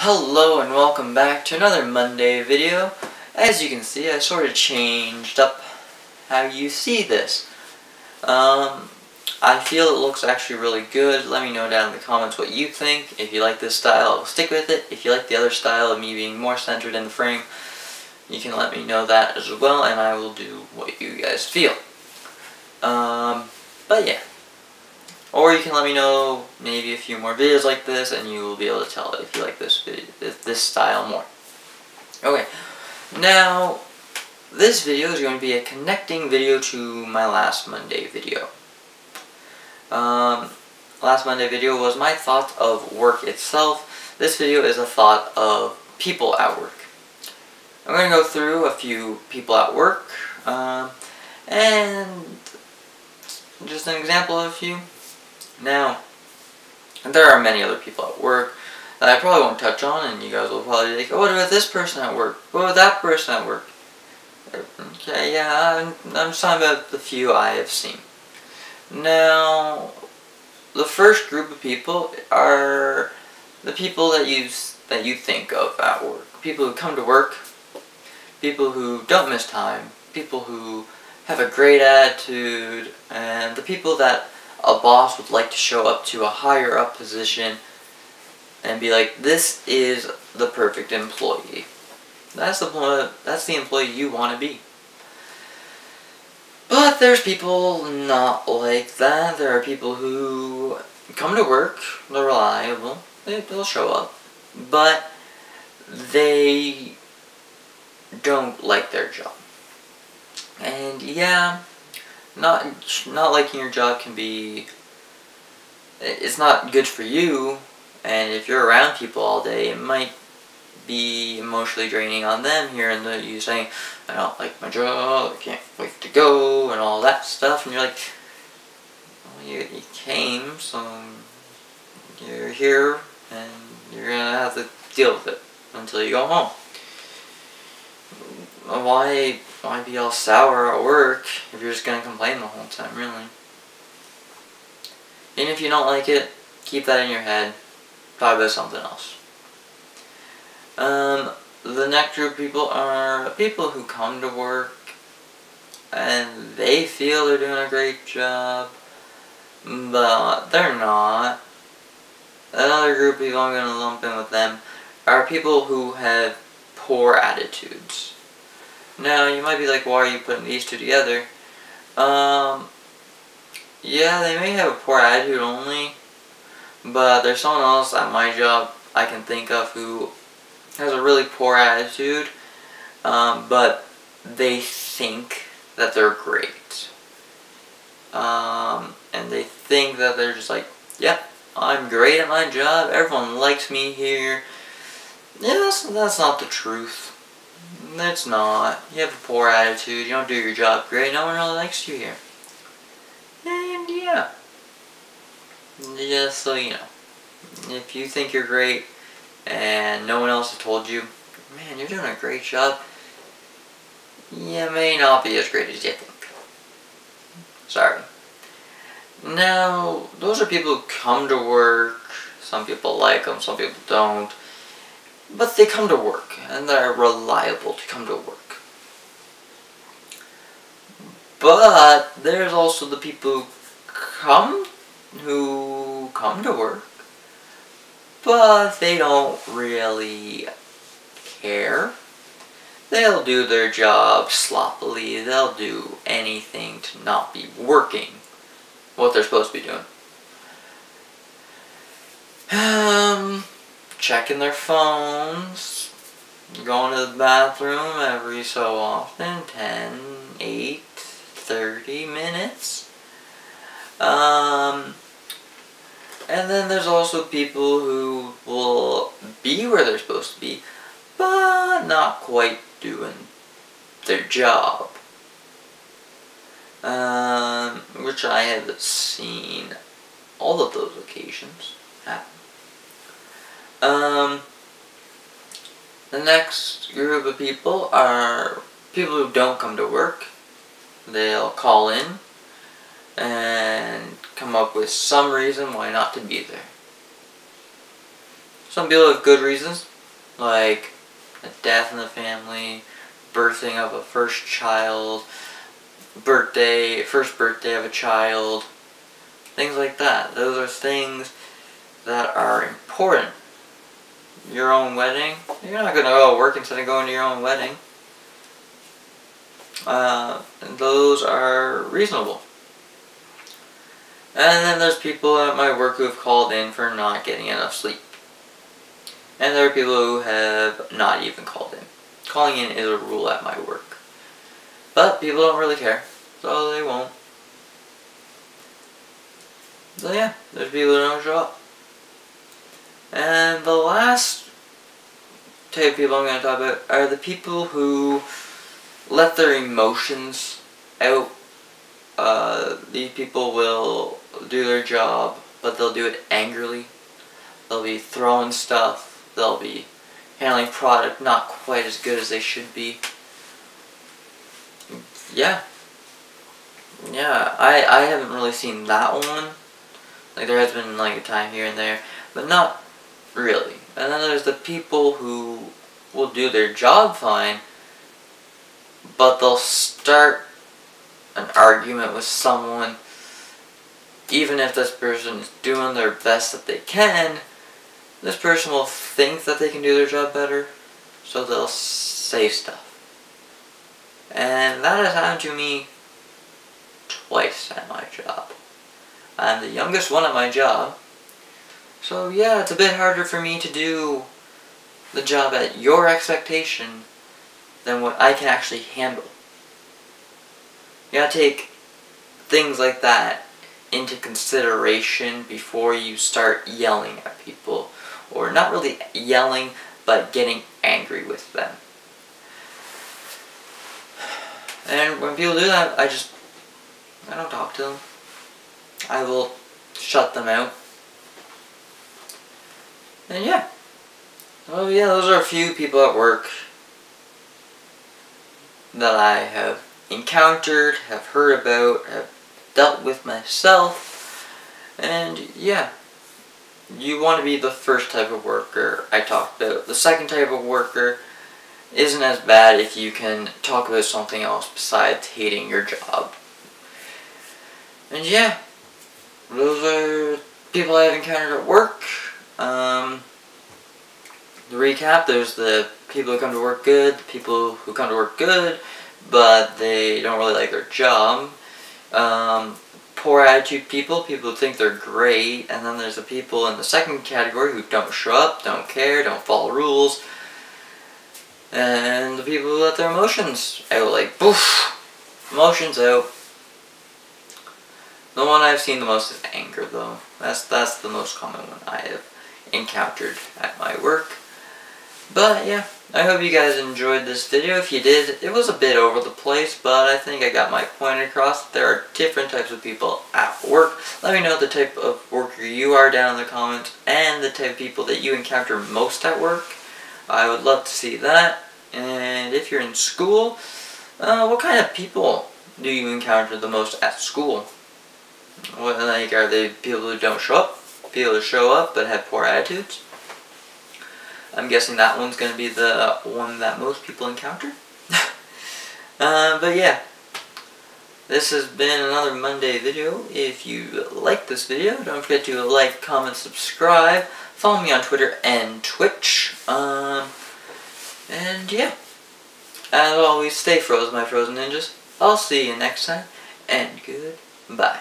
Hello and welcome back to another Monday video. As you can see, I sort of changed up how you see this. I feel it looks actually really good. Let me know down in the comments what you think. If you like this style, I'll stick with it. If you like the other style of me being more centered in the frame, you can let me know that as well, and I will do what you guys feel. But yeah. Or you can let me know maybe a few more videos like this, and you will be able to tell if you like this video, this style more. Okay, now this video is going to be a connecting video to my last Monday video. Last Monday video was my thought of work itself. This video is a thought of people at work. I'm going to go through a few people at work, and just an example of a few. Now, there are many other people at work that I probably won't touch on, and you guys will probably be like, oh, what about this person at work? What about that person at work? Okay, yeah, I'm just talking about the few I have seen. Now, the first group of people are the people that you think of at work. People who come to work, people who don't miss time, people who have a great attitude, and the people that a boss would like to show up to a higher up position and be like, this is the perfect employee. That's the employee you want to be. But there's people not like that. There are people who come to work, they're reliable, they'll show up, but they don't like their job. And yeah, not liking your job can be, it's not good for you, and if you're around people all day, it might be emotionally draining on them, hearing you saying, I don't like my job, I can't wait to go, and all that stuff, and you're like, well, you came, so you're here, and you're gonna have to deal with it until you go home. Why be all sour at work if you're just going to complain the whole time, really? And if you don't like it, keep that in your head. Talk about something else. The next group of people are people who come to work and they feel they're doing a great job, but they're not. Another group of people I'm going to lump in with them are people who have poor attitudes. Now, you might be like, why are you putting these two together? Yeah, they may have a poor attitude only, but there's someone else at my job I can think of who has a really poor attitude, but they think that they're great. And they think that they're just like, yep, I'm great at my job, everyone likes me here. Yeah, that's not the truth. It's not. You have a poor attitude, you don't do your job great, no one really likes you here. And yeah. Just so you know. If you think you're great and no one else has told you, man, you're doing a great job, you may not be as great as you think. Sorry. Now, those are people who come to work. Some people like them, some people don't. But they come to work, and they're reliable to come to work. But there's also the people who come to work, but they don't really care. They'll do their job sloppily. They'll do anything to not be working what they're supposed to be doing. Checking their phones, going to the bathroom every so often, 10, 8, 30 minutes. And then there's also people who will be where they're supposed to be, but not quite doing their job. Which I have seen all of those occasions happen. The next group of people are people who don't come to work. They'll call in and come up with some reason why not to be there. Some people have good reasons, like a death in the family, birthing of a first child, first birthday of a child, things like that. Those are things that are important. Your own wedding, you're not going to go work instead of going to your own wedding. Those are reasonable. And then there's people at my work who have called in for not getting enough sleep. And there are people who have not even called in. Calling in is a rule at my work. But people don't really care, so they won't. So yeah, there's people who don't show up. And the last type of people I'm going to talk about are the people who let their emotions out. These people will do their job, but they'll do it angrily. They'll be throwing stuff. They'll be handling product not quite as good as they should be. Yeah. Yeah, I haven't really seen that one. Like, there has been like a time here and there, but not really. And then there's the people who will do their job fine, but they'll start an argument with someone, even if this person is doing their best that they can. This person will think that they can do their job better, so they'll say stuff. And that has happened to me twice at my job. I'm the youngest one at my job, so yeah, it's a bit harder for me to do the job at your expectation than what I can actually handle. You gotta take things like that into consideration before you start yelling at people. Or not really yelling, but getting angry with them. And when people do that, I don't talk to them. I will shut them out. And yeah. Oh yeah, those are a few people at work that I have encountered, have heard about, have dealt with myself. And yeah. You want to be the first type of worker I talked about. The second type of worker isn't as bad if you can talk about something else besides hating your job. And yeah, those are people I've encountered at work. To recap, there's the people who come to work good, the people who come to work good, but they don't really like their job. Poor attitude people who think they're great, and then there's the people in the second category who don't show up, don't care, don't follow rules, and the people who let their emotions out, like, poof, emotions out. The one I've seen the most is anger, though. That's the most common one I have encountered at my work. But yeah, I hope you guys enjoyed this video. If you did, it was a bit over the place, but I think I got my point across. There are different types of people at work. Let me know the type of worker you are down in the comments, and the type of people that you encounter most at work. I would love to see that. And if you're in school, what kind of people do you encounter the most at school? What, like, are they people who don't show up? People who show up but have poor attitudes? I'm guessing that one's going to be the one that most people encounter. But yeah, this has been another Monday video. If you like this video, don't forget to like, comment, subscribe. Follow me on Twitter and Twitch. And yeah, as always, stay frozen, my frozen ninjas. I'll see you next time, and goodbye.